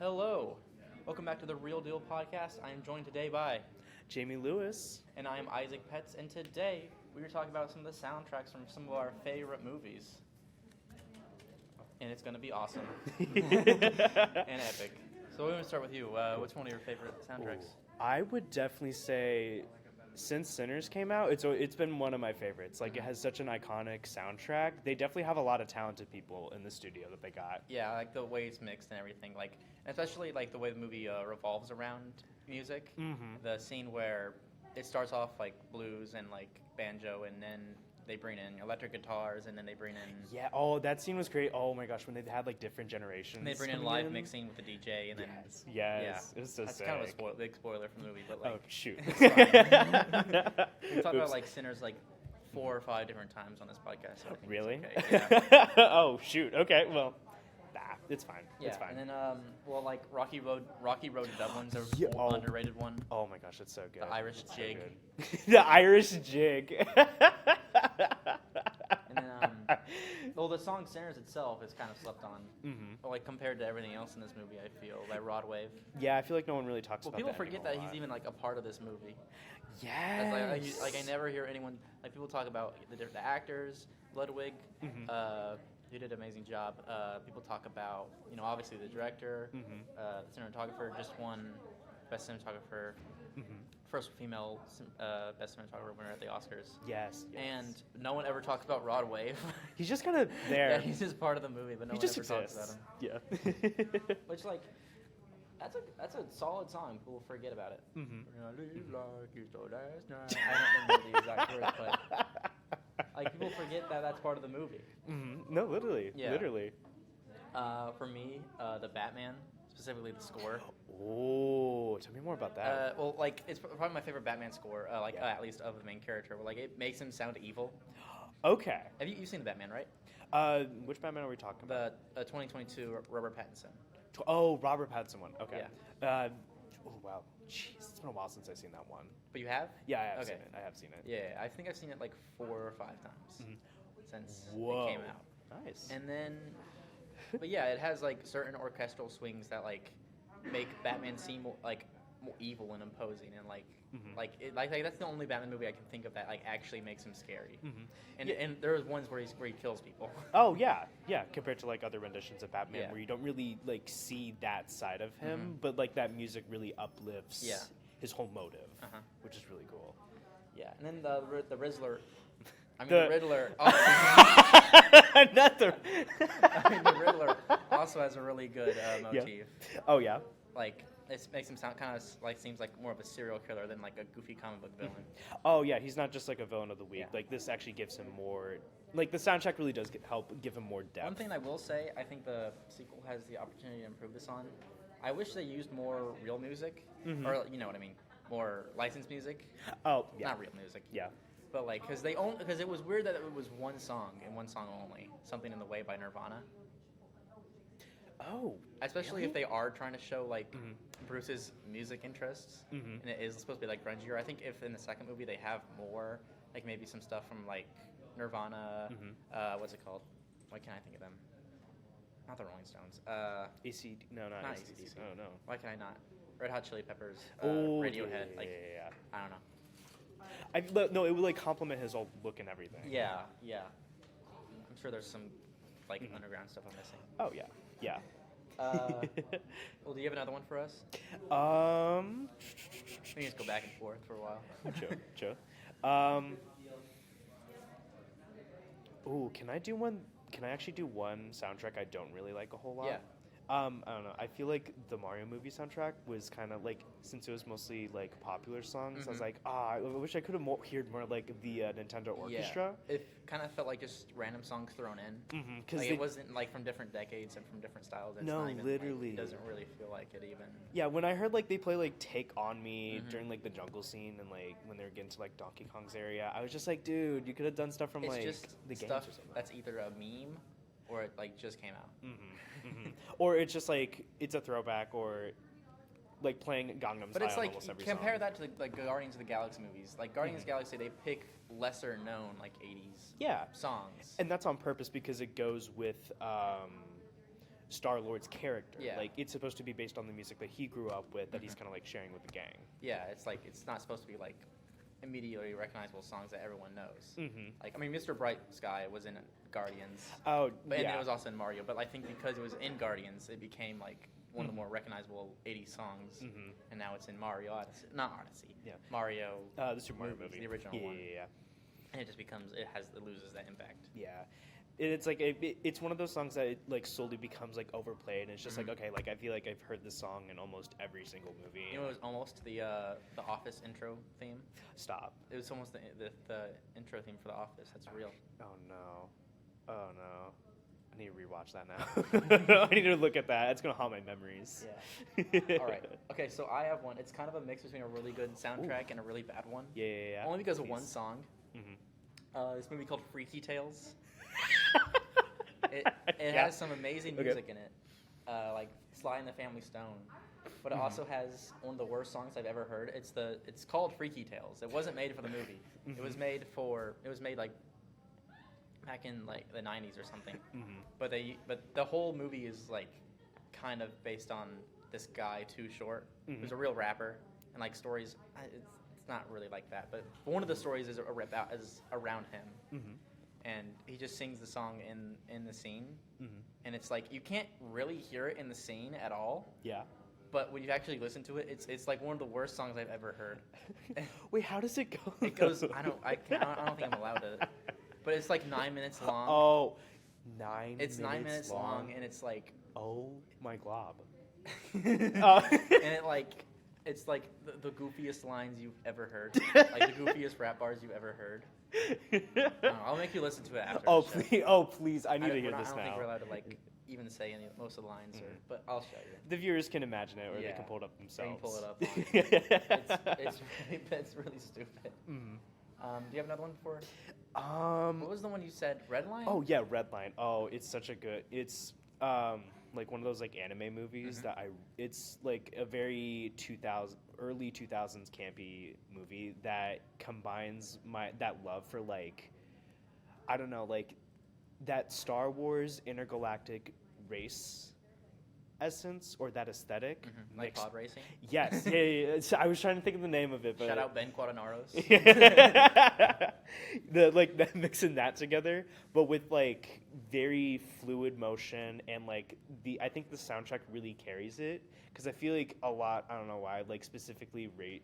Hello. Welcome back to the Real Deal Podcast. I am joined today by Jamie Lewis. And I am Isaac Petz, and today we are talking about some of the soundtracks from some of our favorite movies. And it's going to be awesome. and epic. So we're going to start with you. What's one of your favorite soundtracks? I would definitely say, since Sinners came out, it's been one of my favorites. Like, it has such an iconic soundtrack. They definitely have a lot of talented people in the studio that they got. Yeah, like the way it's mixed and everything. Like, especially like the way the movie revolves around music. Mm-hmm. The scene where it starts off like blues and like banjo, and then they bring in electric guitars, and then they bring in... Yeah, that scene was great. Oh my gosh, when they had like different generations. And they bring in live mixing with the DJ, and then... Yes, Yeah, it was so that's sick. kind of a big spoiler from the movie, but like... Oh, shoot. It's fine. We talk about Oops. like Sinners like 4 or 5 different times on this podcast. So I think it's Really? okay. Yeah. Oh, shoot. Okay, well, it's fine. Yeah, It's fine. and then, like Rocky Road to Dublin's a Yeah, underrated one. Oh my gosh, it's so good. The Irish It's so jig. good. The Irish jig. And then, well, the song Sinners itself is kind of slept on. Mm-hmm. Like, compared to everything else in this movie, I feel, by Rod Wave. Yeah, I feel like no one really talks Well, about people that forget anymore that a he's lot. even, like, a part of this movie. Yes. Like, I never hear anyone, like, people talk about the actors, Ludwig, Mhm. who did an amazing job. People talk about, obviously the director, Mhm. the cinematographer, just won Best Cinematographer, Mhm. first female Best Cinematographer winner at the Oscars. Yes. And no one ever talks about Rod Wave. He's just kind of there. Yeah, he's just part of the movie, but no he one just ever talks exists. about him. Yeah. Which, like, that's a solid song. People forget about it. Mhm. We're gonna leave like it's the last night. I don't remember the exact words, but like people forget that that's part of the movie. Mhm. No, literally. Yeah. Literally. For me, the Batman, specifically the score. Oh, tell me more about that. Well, like it's probably my favorite Batman score. Yeah. At least of the main character. Well, like it makes him sound evil. Okay. Have you've seen the Batman, right? Which Batman are we talking about? The 2022 Robert Pattinson. Robert Pattinson one. Okay. Yeah. Oh wow. Jeez, it's been a while since I've seen that one. But you have? Yeah, I have Okay. seen it. I have seen it. Yeah, I think I've seen it like 4 or 5 times Mhm. since Whoa. it came out. Nice. And then, but yeah, it has like certain orchestral swings that like make Batman seem more evil and imposing, and like Mhm. like that's the only Batman movie I can think of that like actually makes him scary. Mhm. And Yeah. and there's ones where he kills people. Oh yeah, yeah. Compared to like other renditions of Batman, Yeah. where you don't really like see that side of him, Mhm. but like that music really uplifts Yeah. his whole motive, Uh-huh. which is really cool. Yeah, and then the Riddler. I mean The- the Riddler. Not the. I mean the Riddler also has a really good motif. Oh yeah. Like it makes him sound kind of like seems like more of a serial killer than like a goofy comic book villain. Oh yeah. He's not just like a villain of the week. Yeah. Like this actually gives him more. Like the soundtrack really does help give him more depth. One thing I will say, I think the sequel has the opportunity to improve this on. I wish they used more real music, Mhm. or you know what I mean, more licensed music. Oh yeah. Not real music. Yeah. But like, because it was weird that it was one song and one song only. Something in the Way by Nirvana. Oh. Especially if they are trying to show like Mhm. Bruce's music interests, Mhm. and it is supposed to be like grungier. I think if in the second movie they have more, like maybe some stuff from like Nirvana. Mhm. What's it called? Why can't I think of them? Not the Rolling Stones. No, not Not AC/DC. AC/DC. Oh no. Why can I not? Red Hot Chili Peppers. Oh, Radiohead. yeah, Like yeah. I don't know. No, it would like complement his whole look and everything. Yeah. I'm sure there's some like underground stuff I'm missing. Oh yeah. Yeah. Well, do you have another one for us? We can just go back and forth for a while. Joe. Ooh, can I do one? Can I actually do one soundtrack I don't really like a whole lot? Yeah. I don't know. I feel like the Mario movie soundtrack was kind of like, since it was mostly like popular songs, I was Mhm. like, I wish I could have heard more like the Nintendo Orchestra. Yeah. It kind of felt like just random songs thrown in. Mm-hmm. Because Like it wasn't like from different decades and from different styles. It's No, not even, literally. Like, it doesn't really feel like it even. yeah, when I heard like they play like "Take on Me" Mhm. during like the jungle scene and like when they were getting to like Donkey Kong's area, I was just like, dude, you could have done stuff from It's like just the games stuff or something. that's either a meme or it like just came out. Or it's just like it's a throwback, or like playing Gangnam But Style it's like almost every compare song. that to like Guardians of the Galaxy movies. Like Guardians of the Galaxy, they pick lesser known like 80s Yeah, songs. and that's on purpose because it goes with Star-Lord's character. Yeah. Like, it's supposed to be based on the music that he grew up with, that he's kind of like sharing with the gang. Yeah, it's like it's not supposed to be like immediately recognizable songs that everyone knows. Mm-hmm. Like, I mean, Mr. Bright Sky was in Guardians, Oh, but and yeah. it was also in Mario. But I think because it was in Guardians, it became like one of the more recognizable 80s songs, and now it's in Mario Odyssey. Not Odyssey. Yeah. Mario. The Super Mario movies, movie. the original yeah, one. Yeah. And it just becomes it loses that impact. Yeah. It's like it's one of those songs that like slowly becomes like overplayed, and it's just like, okay, like I feel like I've heard this song in almost every single movie. You know, it was almost the Office intro theme. Stop. It was almost the intro theme for The Office. That's real. Oh no. Oh no. I need to rewatch that now. I need to look at that. It's gonna haunt my memories. Yeah. All right. Okay, so I have one. It's kind of a mix between a really good soundtrack and a really bad one. Yeah. Only because of Please. one song. Mm-hmm. This movie called Freaky Tales. It has some amazing music in it, like Sly and the Family Stone. But it also has one of the worst songs I've ever heard. It's called Freaky Tales. It wasn't made for the movie. It was made like back in like the 90s or something. But the whole movie is like kind of based on this guy Too Short, who's a real rapper, and like stories. It's not really like that, but one of the stories is around him, and he just sings the song in the scene, and it's like you can't really hear it in the scene at all. Yeah. But when you actually listen to it, it's like one of the worst songs I've ever heard. Wait, how does it go? It goes. I don't think I'm allowed to. But it's like 9 minutes long. Oh, 9 It's 9 minutes long, and it's like. Oh my glob. And it's like the goofiest lines you've ever heard, like the goofiest rap bars you've ever heard. I don't know, I'll make you listen to it after. Please! I need to hear this I don't now. think we're allowed to like even say most of the lines, but I'll show you. The viewers can imagine it, or they Yeah. can pull it up They themselves. can pull it up. It's really stupid. Do you have another one for? What was the one you said? Redline? Oh yeah, Redline. Oh, it's such a good. It's like one of those like anime movies that it's like a very early 2000s campy movie that combines that love for like, I don't know, like that Star Wars intergalactic race essence, or that aesthetic. Like pod racing? Yes. Yeah. So I was trying to think of the name of it, but Shout out Ben Quadinaros. Mixing that together, but with like very fluid motion, and like I think the soundtrack really carries it, because I feel like a lot, I don't know why, like specifically race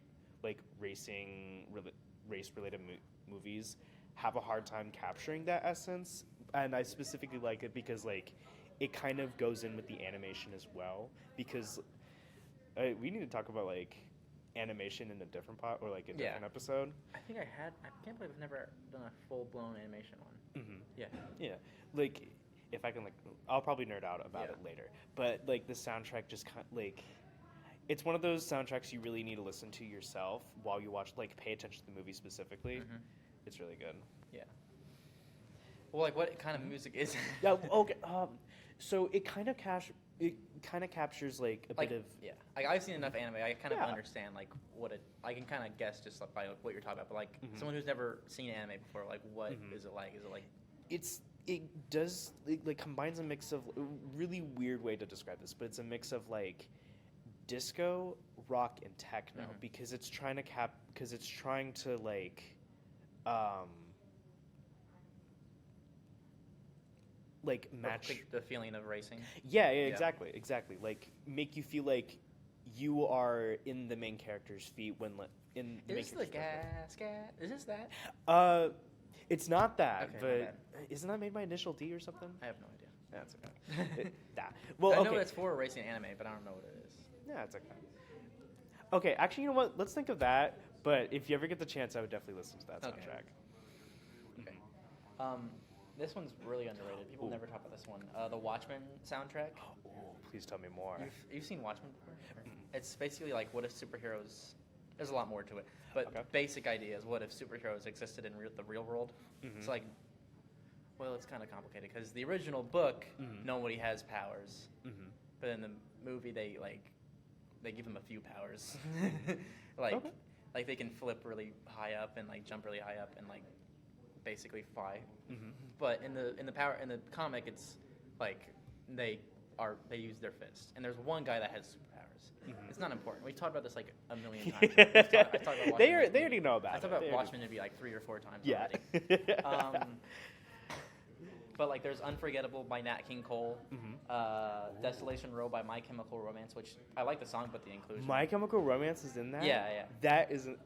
related movies have a hard time capturing that essence, and I specifically like it because like it kind of goes in with the animation as well, because we need to talk about like animation in a different pot, or like a different episode. I think I can't believe I've never done a full-blown animation one. Yeah. Like, if I can, like, I'll probably nerd out about it later. But like the soundtrack just kind of like, it's one of those soundtracks you really need to listen to yourself while you watch. Like, pay attention to the movie specifically. It's really good. Yeah. Well, like, what kind of music is it? Yeah. Okay. So it kind of captures like a bit of. Yeah. Like, I've seen enough anime. I kind of understand like I can kind of guess just by what you're talking about. But like someone who's never seen anime before, like, what is it like? Is it like? It combines a mix of, a really weird way to describe this, but it's a mix of like disco, rock, and techno, because it's trying to like match the feeling of racing. Yeah, exactly. Like make you feel like you are in the main character's feet when in the Is this the gasket? Is this that? It's not that, Okay, but isn't that made by Initial D or something? I have no idea. That's okay. That. Well, I okay. know it's for a racing anime, but I don't know what it is. Yeah, it's okay. Okay, actually, you know what? Let's think of that. But if you ever get the chance, I would definitely listen to that soundtrack. Okay. This one's really underrated. People never talk about this one. The Watchmen soundtrack. Oh, please tell me more. You've seen Watchmen before? It's basically like, what if superheroes... There's a lot more to it. But basic idea is, what if superheroes existed in the real world? It's like... Well, it's kind of complicated, because the original book, nobody has powers. But in the movie, they give them a few powers. Like they can flip really high up and like jump really high up and like basically fly. But in the comic, it's like they they use their fists, and there's one guy that has superpowers. Mhm. It's not important. We've talked about this like a million times. I talked about Watchmen they movie. already know about I it. talked about They Watchmen maybe like 3 or 4 times Yeah. already. But like there's Unforgettable by Nat King Cole, Desolation Row by My Chemical Romance, which I like the song, but the inclusion. My Chemical Romance is in that. Yeah. That isn't.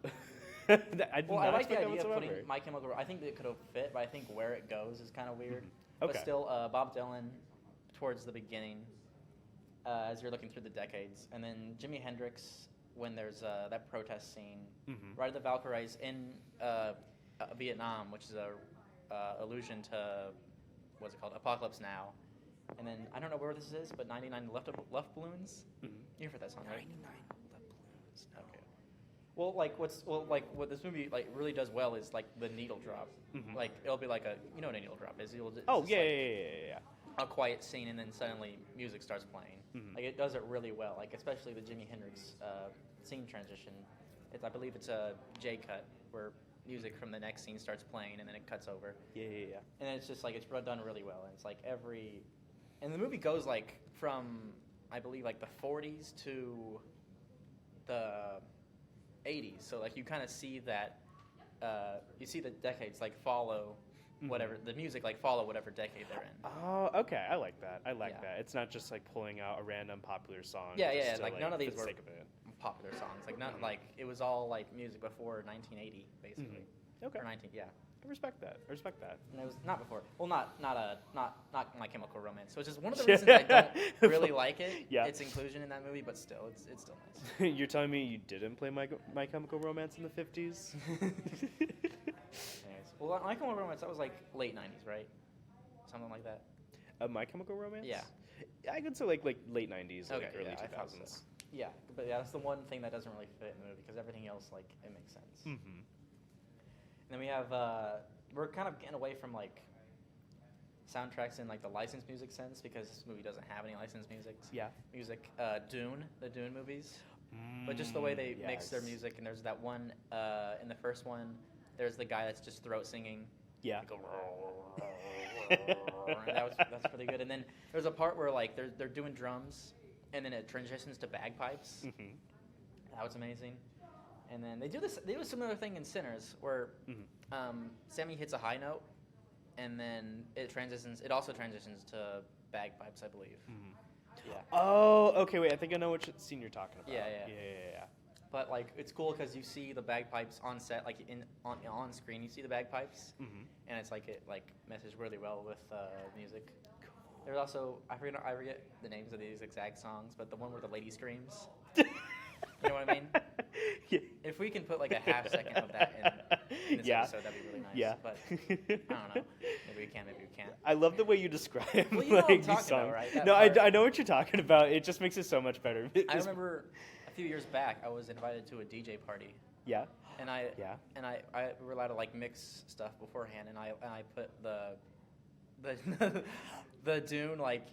I did Well, not I like the expect that idea of whatsoever. putting My Chemical. I think that it could have fit, but I think where it goes is kind of weird. Okay. But still, Bob Dylan towards the beginning, as you're looking through the decades, and then Jimi Hendrix when there's that protest scene, Ride of the Valkyries in Vietnam, which is a allusion to what's it called, Apocalypse Now. And then I don't know where this is, but 99 Left Balloons. You've heard that song, right? 99 Left Balloons. Okay. Well, what this movie like really does well is like the needle drop. Like it'll be like what a needle drop is. Yeah. A quiet scene and then suddenly music starts playing. Like it does it really well. Like especially the Jimi Hendrix scene transition. I believe it's a J cut where music from the next scene starts playing and then it cuts over. Yeah. And then it's just like it's done really well. And it's like and the movie goes like from I believe like the 40s to the 80s. So like you kind of see that you see the decades like follow whatever the music like follow whatever decade they're in. Oh, okay. I like that. Yeah. that. It's not just like pulling out a random popular song. Yeah, just yeah. to, Like none of for these the were sake of it. popular songs. Like not like it was all like music before 1980 basically. Okay. Or 19, yeah. I respect that. And it was not before. Well, not My Chemical Romance. So it's just one of the reasons I don't really like it. Yeah. Its inclusion in that movie, but still, it's still nice. You're telling me you didn't play My Chemical Romance in the 50s? Anyways, well, My Chemical Romance that was like late 90s, right? Something like that. My Chemical Romance? Yeah. I could say like late 90s, Okay, like early yeah, I thought 2000s. so. Yeah, but yeah, that's the one thing that doesn't really fit in the movie because everything else like it makes sense. And then we have we're kind of getting away from like soundtracks in like the licensed music sense because this movie doesn't have any licensed music. Yeah. Music, the Dune movies, but just the way they mix their music. And there's that one in the first one. There's the guy that's just throat singing. Yeah. That's pretty good. And then there's a part where like they're doing drums, and then it transitions to bagpipes. That was amazing. And then they do a similar thing in Sinners where Sammy hits a high note, and then it also transitions to bagpipes, I believe. Yeah. Oh, okay. Wait, I think I know which scene you're talking about. Yeah. Yeah. But like it's cool because you see the bagpipes on set, like on screen. You see the bagpipes, and it's like it like meshes really well with music. There's also I forget the names of these exact songs, but the one where the lady screams. You know what I mean? Yeah. If we can put like a half second of that in this episode, that'd be really nice. Yeah. But I don't know. Maybe we can, maybe we can't. I love the way you describe Well, you know what I'm these talking songs. about, right? That No, part. I know what you're talking about. It just makes it so much better. I remember a few years back, I was invited to a DJ party. Yeah. And I were allowed to like mix stuff beforehand, and I put the Dune like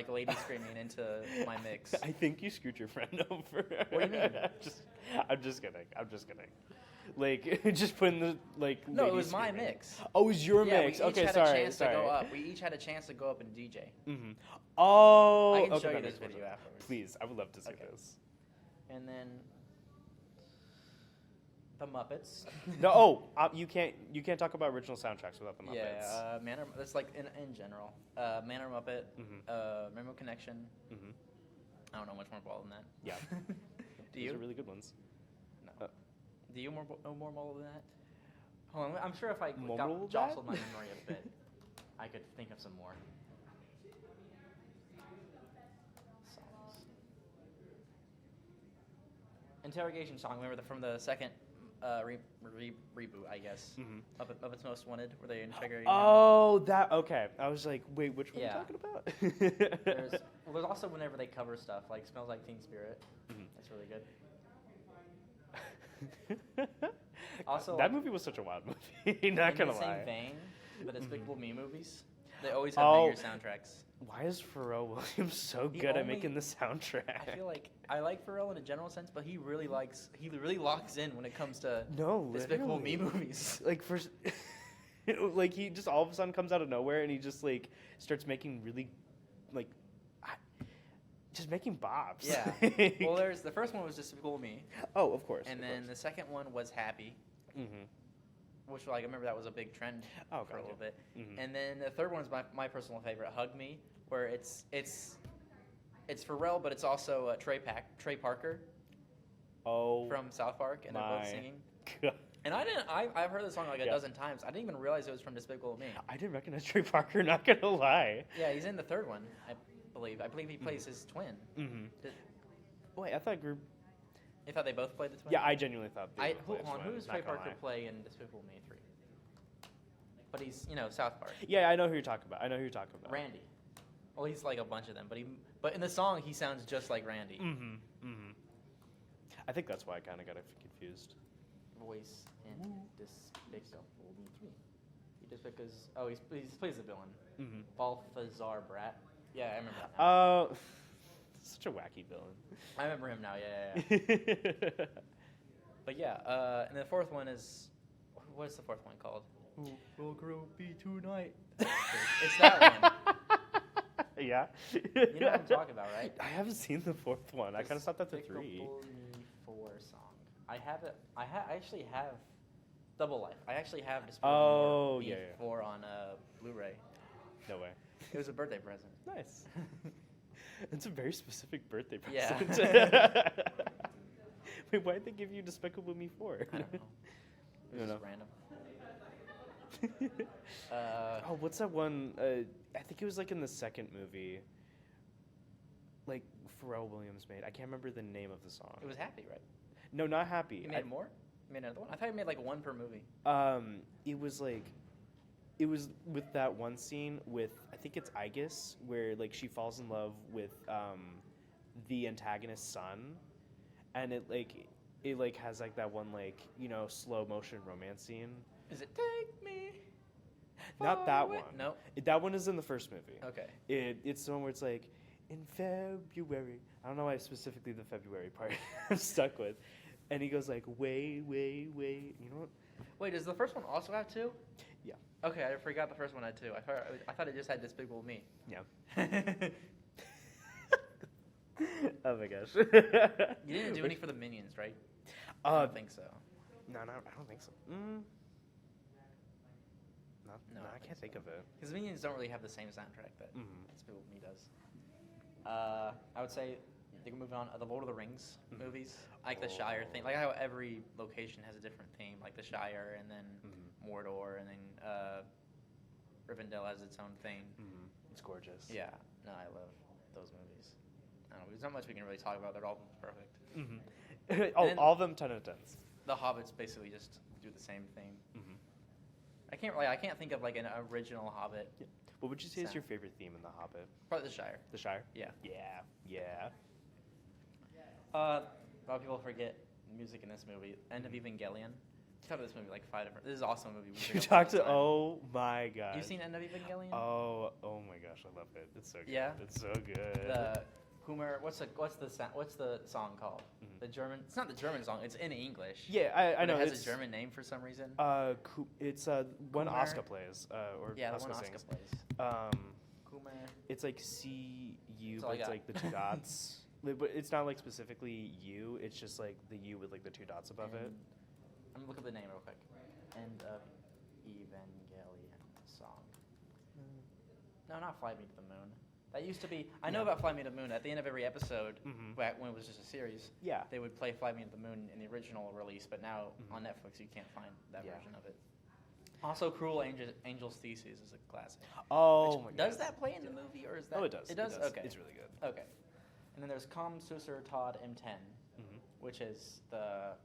lady screaming into my mix. I think you screwed your friend over. What do you mean? I'm just kidding. Like, just putting the like. No, it lady was my screaming. mix. Oh, it was your Yeah, mix. we each Okay, had sorry. a chance to go up. We each had a chance to go up and DJ. Oh, I can okay, show you that this makes more video sense. afterwards. Please, I would love to see Okay. this. And then the Muppets. No, you can't talk about original soundtracks without the Muppets. Yeah, that's like in general. Manor Muppet, Rainbow Connection. I don't know much more involved than that. Yeah. Do Those you? are really good ones. Do you know more involved than that? Hold on, I'm sure if I More jostled my memory a bit, I could think of some more. Songs. Interrogation song. Remember from the second reboot, I guess. Of Its Most Wanted, where they interrogating. Oh, that okay. I was like, wait, which one are you talking about? There's also whenever they cover stuff like "Smells Like Teen Spirit." That's really good. Also, that movie was such a wild movie. Not in gonna the lie. same vein, the Despicable Me movies, they always have banger soundtracks. Why is Pharrell Williams so He good at only- making the soundtrack? I feel like I like Pharrell in a general sense, but he really locks in when it comes to no, Despicable Me literally. movies. Like first, like he just all of a sudden comes out of nowhere and he just like starts making really, like, Just making bops. Yeah. Well, there's the first one was Despicable Me, Oh, of course. and then the second one was Happy, Mm-hmm. which like I remember that was a big trend Oh, for a gotcha. little bit. Mhm. And then the third one is my personal favorite, Hug Me, where it's Pharrell, but it's also Trey Parker Oh, from South Park, and they're both my singing. God. And I've heard the song like a Yeah. dozen times. I didn't even realize it was from Despicable Me. I didn't recognize Trey Parker, not gonna lie. Yeah, he's in the third one, I believe. I believe he plays his twin. Mm-hmm. Did- Wait, I thought group. You thought they both played the twin? Yeah, I genuinely thought they would play Hold on, twin, who does not Trey gonna Parker lie. play in Despicable Me 3? But he's, South Park. Yeah, I know who you're talking about. I know who you're talking about. Randy. Well, he's like a bunch of them, but in the song he sounds just like Randy. Mm-hmm. Mm-hmm. I think that's why I kind of got confused. Voice in Despicable Me 3. He just because he plays the villain. Mm-hmm. Balthazar Brat. Yeah, I remember that now. Oh, such a wacky villain. I remember him now. Yeah. But yeah, and the fourth one is what is the fourth one called? Who will grow be tonight? It's that one. Yeah. You know what I'm talking about, right? I haven't seen the fourth one. I kind of stopped at the 3. Despicable Me 4 song. I have it. I actually have Double Life. I actually have Despicable Me 4 on Blu-ray. No way. It was a birthday present. Nice. It's a very specific birthday Yeah. present. Wait, why'd they give you Despicable Me 4? I don't know. It You was know. just random. Oh, what's that one? I think it was like in the second movie. Like Pharrell Williams made. I can't remember the name of the song. It was Happy, right? No, not Happy. You made more? You made another one? I thought you made like one per movie. It was with that one scene with I think it's Aegis where like she falls in love with the antagonist's son, and it has like that one like slow motion romance scene. Is it Take Me? Not that Away? one. No. That one is in the first movie. Okay. It's the one where it's like in February. I don't know why specifically the February part I'm stuck with. And he goes like, wait. You know what? Wait, does the first one also have 2? Yeah. Okay, I forgot the first one had 2. I thought it just had Despicable Me. Yeah. You Oh my gosh. didn't do any for the Minions, right? I don't think so. No, I don't think so. No, I can't think of it. Because Minions don't really have the same soundtrack that Mhm. Despicable Me does. I would say they can move on. The Lord of the Rings Mhm. movies, like the Shire thing, like how every location has a different theme, like the Shire and then Mordor and then Rivendell has its own thing. It's gorgeous. Yeah, no, I love those movies. I don't know, there's not much we can really talk about. They're all perfect. then- All of them 10 out of 10s. The Hobbits basically just do the same thing. I can't think of like an original Hobbit. What would you say is Sound. your favorite theme in The Hobbit? Probably the Shire. The Shire? Yeah. Yeah. A lot of people forget music in this movie. End of Evangelion. I've talked about this movie like 5 different. This is an awesome movie. We You bring up talked all to. the time. Oh my gosh. You've seen End of Evangelion? Oh my gosh, I love it. It's so good. Yeah? It's so good. The Humor. What's the song called? Mhm. The German. It's not the German song. It's in English. Yeah, I But know. It has it's, a German name for some reason. It's one Kumar. Oscar plays. Or Yeah, the Oscar one sings. Oscar plays. Kumar. It's like CU, That's all but I it's got. like the 2 dots. But it's not like specifically U. It's just like the U with like the 2 dots above it. I'm gonna look up the name real quick. End of Evangelion song. No, not Fly Me to the Moon. That used to be. I know Yeah. about Fly Me to the Moon. At the end of every episode, Mhm. back when it was just a series, Yeah. they would play Fly Me to the Moon in the original release. But now Mhm. on Netflix, you can't find that Yeah. version of it. Also, Cruel Angel's Thesis is a classic. Oh Which- my god. Does that play in the movie, or is that? Oh, it does. It does. Okay. It's really good. Okay. And then there's Kom Susur Todd M10, Mhm. which is the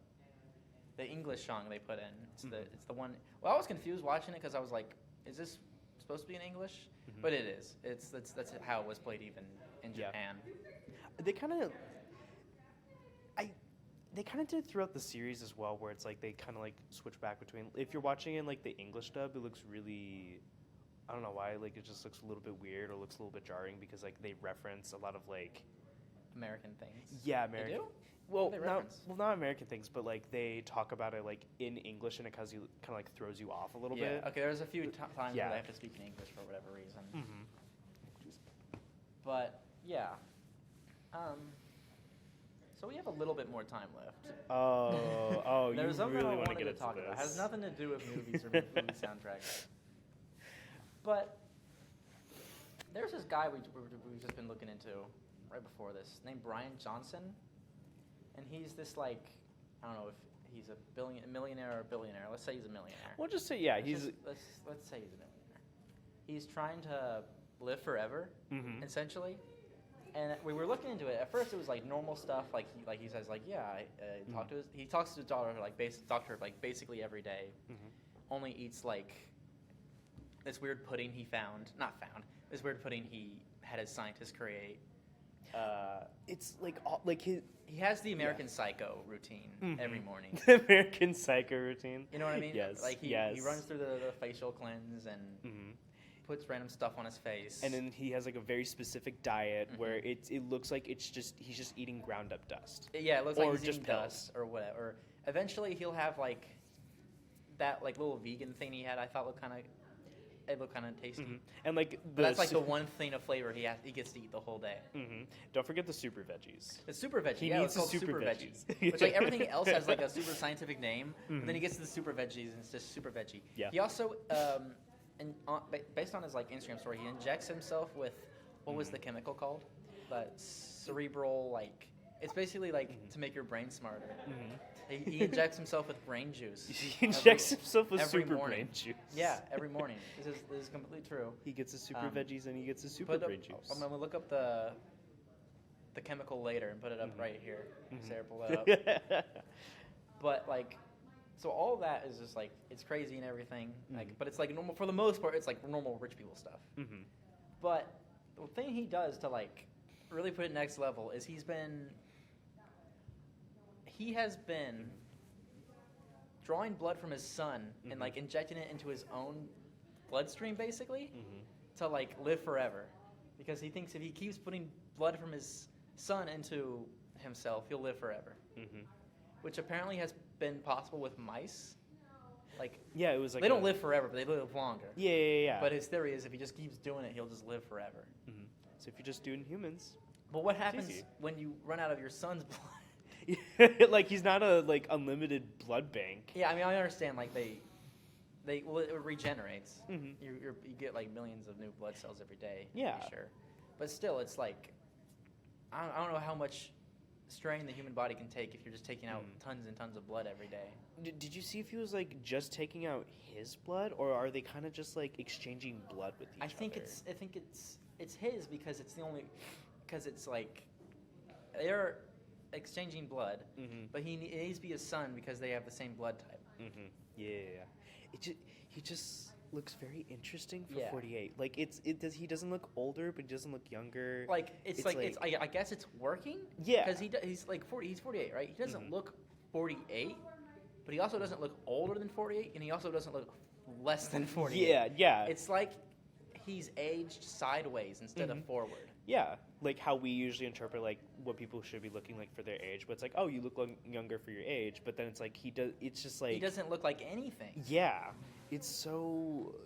English song they put in. It's Mhm. it's the one. Well, I was confused watching it because I was like, is this supposed to be in English? Mhm. But it is. That's how it was played even in Yeah. Japan. They kind of did it throughout the series as well, where it's like they kind of like switch back between. If you're watching in like the English dub, it looks really, I don't know why, like it just looks a little bit weird or looks a little bit jarring because like they reference a lot of like American things. yeah They American. do? Well, What do they not reference? not American things, but like they talk about it like in English and it kind of like throws you off a little Yeah. bit. Okay. There's a few times Yeah. where they have to speak in English for whatever reason. Mm-hmm. But yeah. So we have a little bit more time left. Oh, There's you something really I want to wanted get to into talk this. about. It has nothing to do with movies or movie soundtracks. But there's this guy we've just been looking into right before this, named Brian Johnson, and he's this like, I don't know if he's a millionaire or a billionaire. Let's say he's a millionaire. We'll just say, yeah, Let's he's. just- let's say he's a millionaire. He's trying to live forever, Mhm. essentially. And we were looking into it. At first, it was like normal stuff. Like he says, like he talks to his daughter like basically every day. Mhm. Only eats like this weird pudding he this weird pudding he had his scientist create. It's like his He has the American Psycho routine every morning. American Psycho routine. You know what I mean? Yes. Like he runs through the facial cleanse and Mhm. puts random stuff on his face. And then he has like a very specific diet where it looks like he's just eating ground up dust. Yeah, it looks or like he's just eating pills. dust or whatever. Or eventually he'll have like that like little vegan thing he had. I thought looked kind of tasty. Mhm. And like But that's like the one thing of flavor he gets to eat the whole day. Mhm. Don't forget the super veggies. It's super veggie. He yeah, needs it's called the super veggies. veggies. Which like everything else has like a super scientific name, but Mhm. then he gets to the super veggies and it's just super veggie. Yeah. He also based on his like Instagram story, he injects himself with what was the chemical called? But cerebral like it's basically like to make your brain smarter. Mhm. He injects himself with brain juice. He injects himself with every super morning. brain juice. Yeah, every morning. This is completely true. He gets the super Um, veggies and he gets the super brain juice. I'm gonna look up the chemical later and put it up Mhm. right here. Mhm. Sarah, pull that up. But like, so all that is just like it's crazy and everything. Like, Mhm. but it's like normal for the most part. It's like normal rich people stuff. Mhm. But the thing he does to like really put it next level is he has been drawing blood from his son and Mhm. like injecting it into his own bloodstream basically Mhm. to like live forever, because he thinks if he keeps putting blood from his son into himself, he'll live forever. Mhm. Which apparently has been possible with mice. Like Yeah, it was like they don't live forever, but they live longer. Yeah. But his theory is if he just keeps doing it, he'll just live forever. Mhm. So if you're just doing humans, But what happens easy. when you run out of your son's blood? like he's not a like unlimited blood bank. Yeah, I mean I understand like well it regenerates. Mhm. You get like millions of new blood cells every day. Yeah. For sure. But still, it's like I don't know how much strain the human body can take if you're just taking out tons and tons of blood every day. Did you see if he was like just taking out his blood, or are they kind of just like exchanging blood with each other? I think it's his because it's like they're exchanging blood, Mhm. but it needs to be his son because they have the same blood type. Mhm. Yeah. He just looks very interesting for Yeah. 48. Like he doesn't look older, but he doesn't look younger. Like I guess it's working. Yeah. Because he's like 40. He's 48, right? He doesn't Mhm. look 48, but he also doesn't look older than 48, and he also doesn't look less than 48. Yeah. It's like he's aged sideways instead of Mhm. forward. Yeah, like how we usually interpret like what people should be looking like for their age, but it's like, oh, you look younger for your age, but then it's like he does. It's just like He doesn't look like anything. Yeah, it's so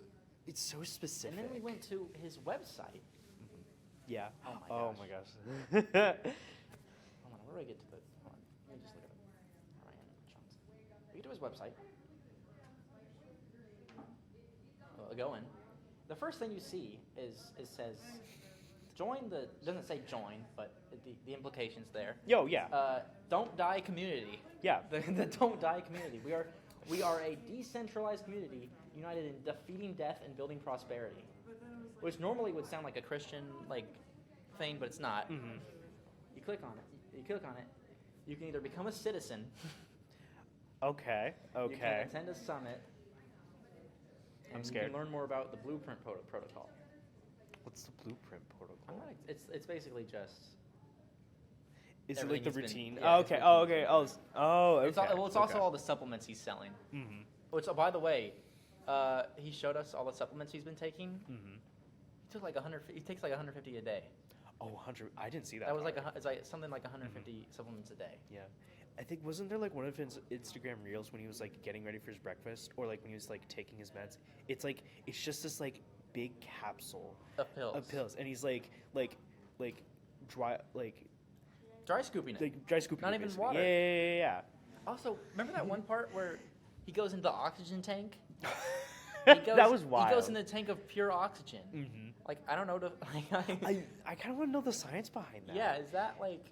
specific. And then we went to his website. Yeah. Oh my gosh. gosh. Hold on, where do I get to the? Hold on, let me just look at Brian Johnson. We get to his website. Go in. The first thing you see is it says join the. It doesn't say join, but the implications there. Yo, yeah. Don't die community. Yeah. The Don't Die community. We are a decentralized community united in defeating death and building prosperity, which normally would sound like a Christian like thing, but it's not. Mhm. You click on it. You can either become a citizen. Okay. You can attend a summit. I'm and scared. You can learn more about the Blueprint protocol. What's the blueprint protocol? It's basically just. Is it like the everything he's routine? been- yeah, Oh, it's okay. routine. Oh, okay. Okay. It's also all the supplements he's selling. Mhm. Which, by the way, he showed us all the supplements he's been taking. Mhm. He took like 100. He takes like 150 a day. Oh, 100. I didn't see that. That was like part. it's like something like 150 supplements a day. Yeah. I think wasn't there like one of his Instagram reels when he was like getting ready for his breakfast, or like when he was like taking his meds? It's just this like big capsule Of pills. and he's like dry like dry scooping it. Like dry scooping. Not it, even basically. water. Yeah. Also, remember that one part where he goes into the oxygen tank? That was wild. He goes in the tank of pure oxygen. Mm-hmm. Like, I don't know. I kind of want to know the science behind that. Yeah, is that like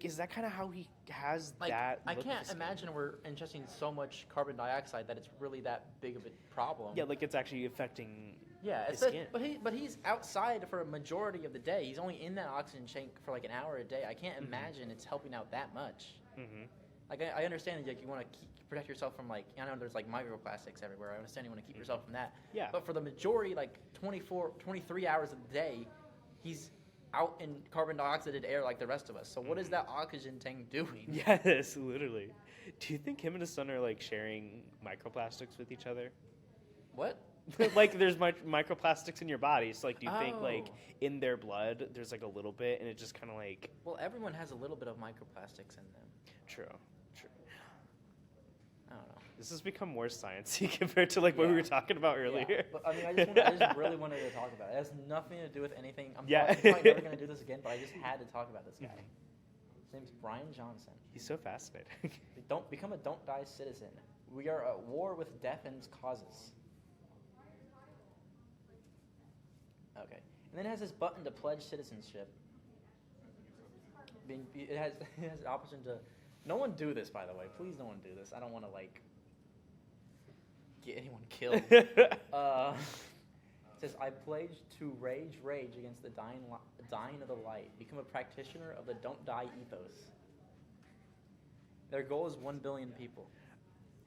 is that kind of how he has like that? I look can't of skin? imagine we're ingesting so much carbon dioxide that it's really that big of a problem. Yeah, like it's actually affecting. Yeah, his skin. but he's outside for a majority of the day. He's only in that oxygen tank for like an hour a day. I can't imagine it's helping out that much. Mm-hmm. Like I understand that like, you want to protect yourself from like I know there's like microplastics everywhere. I understand you want to keep yourself from that. Yeah. But for the majority, like 23 hours of the day, he's out in carbon dioxide air like the rest of us. So what is that oxygen tank doing? Yes, literally. Do you think him and his son are like sharing microplastics with each other? What? Like there's microplastics in your body. So like, do you think like Oh. in their blood there's like a little bit, and it just kind of like Well, everyone has a little bit of microplastics in them. true. I don't know. This has become more sciencey compared to like what we were talking about earlier. Yeah, but I mean, I just really wanted to talk about it. It has nothing to do with anything. I'm Yeah. probably never going to do this again, but I just had to talk about this guy. His name's Brian Johnson. He's so fascinating. Don't become a don't die citizen. We are at war with death and its causes. Okay. And then it has this button to pledge citizenship. It has an option to. No one do this, by the way. Please, no one do this. I don't want to like get anyone killed. It says, "I pledge to rage against the dying of the light. Become a practitioner of the don't die ethos." Their goal is 1 billion people.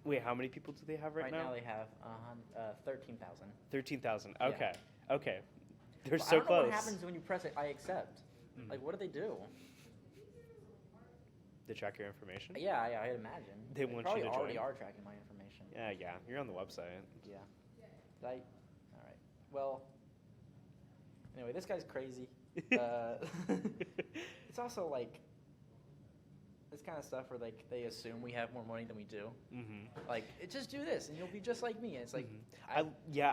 Wait, how many people do they have right now? Right now they have 13,000. 13,000. Yeah. Okay. Okay. They're But so I don't close. know what happens when you press it. I accept. Mhm. Like, what do they do? They track your information? Yeah, I'd imagine. They want you probably to already join? are tracking my information. Yeah. You're on the website. Yeah. All right. Well. Anyway, this guy's crazy. It's also like this kind of stuff where like they assume we have more money than we do. Mm-hmm. Like, just do this and you'll be just like me. And it's like, I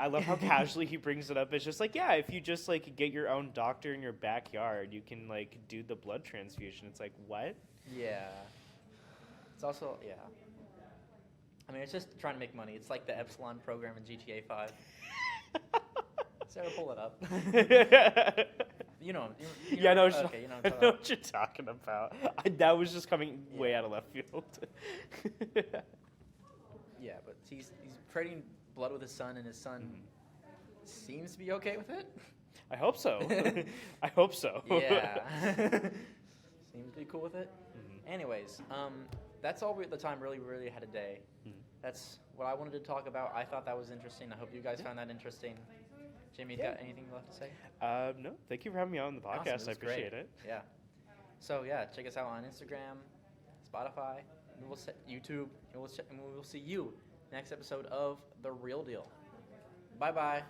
love how casually he brings it up. It's just like, yeah, if you just like get your own doctor in your backyard, you can like do the blood transfusion. It's like, what? yeah. It's also, yeah. I mean, it's just trying to make money. It's like the Epsilon program in GTA 5. Sarah, pull it up. You know. Yeah, no, okay, you know what I I'm talking know about. what you're talking about. That was just coming way Yeah. out of left field. Yeah, but he's trading blood with his son, and his son seems to be okay with it. I hope so. I hope so. Yeah. Seems to be cool with it. Mhm. Anyways, that's all the time really had today. Mhm. That's what I wanted to talk about. I thought that was interesting. I hope you guys found that interesting. Jamie, you Yeah. got anything left to say? No, thank you for having me on the Awesome, podcast. this I was great. appreciate it. Yeah. So yeah, check us out on Instagram, Spotify, and YouTube, and we'll see you next episode of The Real Deal. Bye bye.